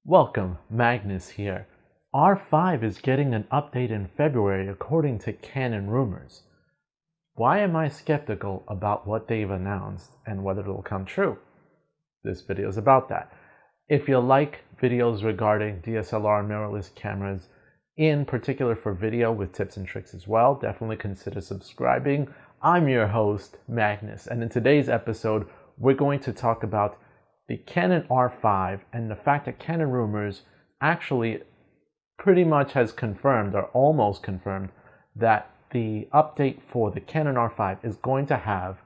Welcome, Magnus here. R5 is getting an update in February according to Canon Rumors. Why am I skeptical about what they've announced and whether it'll come true? This video is about that. If you like videos regarding DSLR mirrorless cameras, in particular for video with tips and tricks as well, definitely consider subscribing. I'm your host, Magnus, and in today's episode, we're going to talk about the Canon R5 and the fact that Canon Rumors actually pretty much has confirmed, or almost confirmed, that the update for the Canon R5 is going to have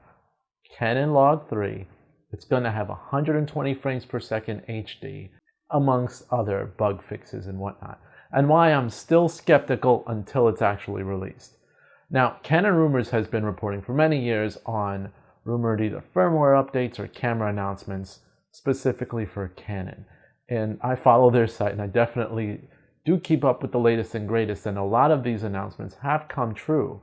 Canon Log 3, it's going to have 120 frames per second HD, amongst other bug fixes and whatnot, and why I'm still skeptical until it's actually released. Now, Canon Rumors has been reporting for many years on rumored either firmware updates or camera announcements specifically for Canon. And I follow their site and I definitely do keep up with the latest and greatest, and a lot of these announcements have come true.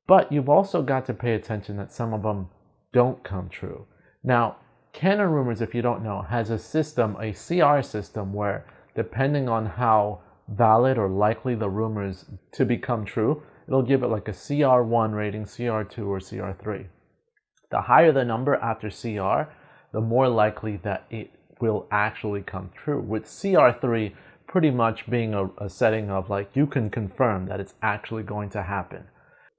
But you've also got to pay attention that some of them don't come true. Now, Canon Rumors, if you don't know, has a system, a CR system, where depending on how valid or likely the rumors to become true, it'll give it like a CR1 rating, CR2, or CR3. The higher the number after CR, the more likely that it will actually come true, with CR3 pretty much being a setting of like you can confirm that it's actually going to happen.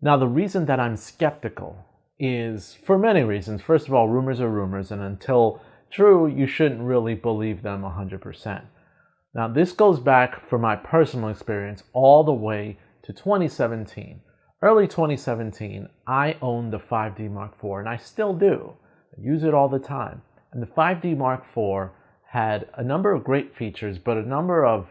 Now, the reason that I'm skeptical is for many reasons. First of all, rumors are rumors, and until true, you shouldn't really believe them 100%. Now, this goes back, from my personal experience, all the way to 2017. Early 2017, I owned the 5D Mark IV, and I still do. I use it all the time. And the 5D Mark IV had a number of great features, but a number of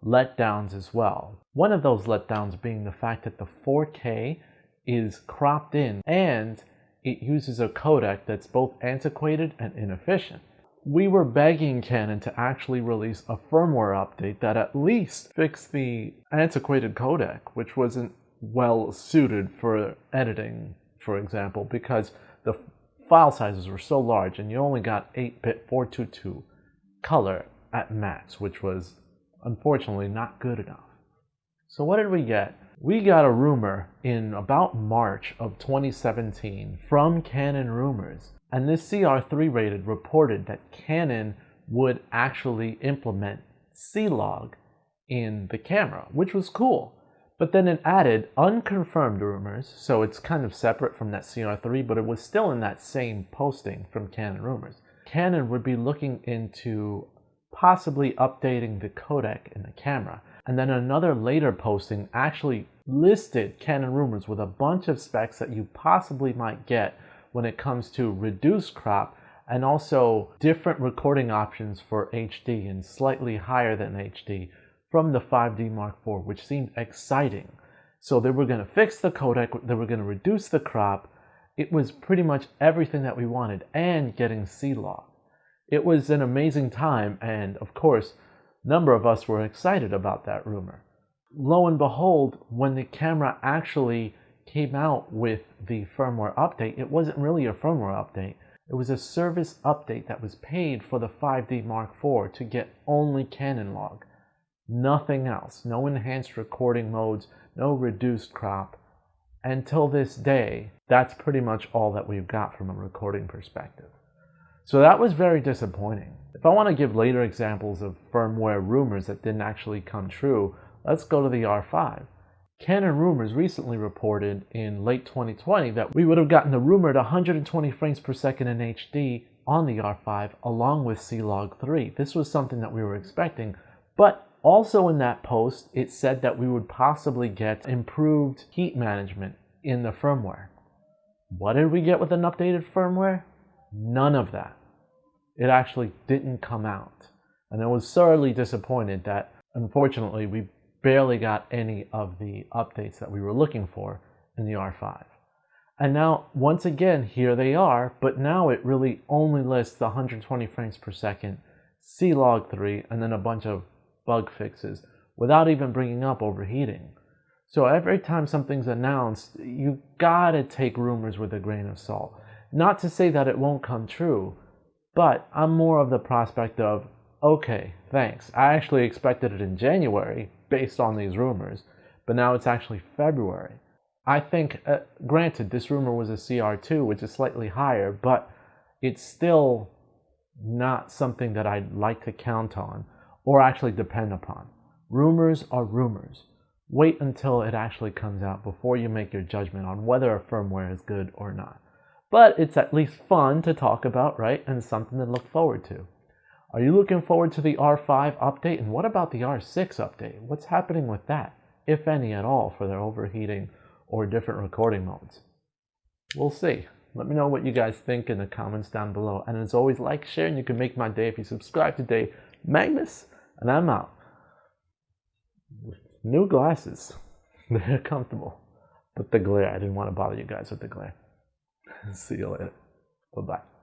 letdowns as well. One of those letdowns being the fact that the 4K is cropped in, and it uses a codec that's both antiquated and inefficient. We were begging Canon to actually release a firmware update that at least fixed the antiquated codec, which wasn't well suited for editing, for example, because the file sizes were so large and you only got 8-bit 422 color at max, which was unfortunately not good enough. So what did we get? We got a rumor in about March of 2017 from Canon Rumors, and this CR3 rated reported that Canon would actually implement C-Log in the camera, which was cool. But then it added unconfirmed rumors, so it's kind of separate from that CR3, but it was still in that same posting from Canon Rumors. Canon would be looking into possibly updating the codec in the camera. And then another later posting actually listed Canon Rumors with a bunch of specs that you possibly might get when it comes to reduced crop, and also different recording options for HD and slightly higher than HD from the 5D Mark IV, which seemed exciting. So they were going to fix the codec, they were going to reduce the crop. It was pretty much everything that we wanted, and getting C-Log. It was an amazing time, and of course, a number of us were excited about that rumor. Lo and behold, when the camera actually came out with the firmware update, it wasn't really a firmware update. It was a service update that was paid for the 5D Mark IV to get only Canon Log. Nothing else. No enhanced recording modes, no reduced crop. Until this day, that's pretty much all that we've got from a recording perspective. So that was very disappointing. If I want to give later examples of firmware rumors that didn't actually come true, let's go to the R5. Canon Rumors recently reported in late 2020 that we would have gotten the rumored 120 frames per second in HD on the R5 along with C-Log 3. This was something that we were expecting, but also in that post, it said that we would possibly get improved heat management in the firmware. What did we get with an updated firmware? None of that. It actually didn't come out. And I was sorely disappointed that, unfortunately, we barely got any of the updates that we were looking for in the R5. And now, once again, here they are, but now it really only lists the 120 frames per second, C-Log 3, and then a bunch of bug fixes without even bringing up overheating. So every time something's announced, you gotta take rumors with a grain of salt. Not to say that it won't come true, but I'm more of the prospect of okay, thanks. I actually expected it in January based on these rumors, but now it's actually February. I think, granted, this rumor was a CR2, which is slightly higher, but it's still not something that I'd like to count on or actually depend upon. Rumors are rumors. Wait until it actually comes out before you make your judgment on whether a firmware is good or not. But it's at least fun to talk about, right? And something to look forward to. Are you looking forward to the R5 update? And what about the R6 update? What's happening with that, if any at all, for their overheating or different recording modes? We'll see. Let me know what you guys think in the comments down below. And as always, like, share, and you can make my day if you subscribe today. Magnus, and I'm out. New glasses. They're comfortable. But the glare, I didn't want to bother you guys with the glare. See you later. Bye-bye.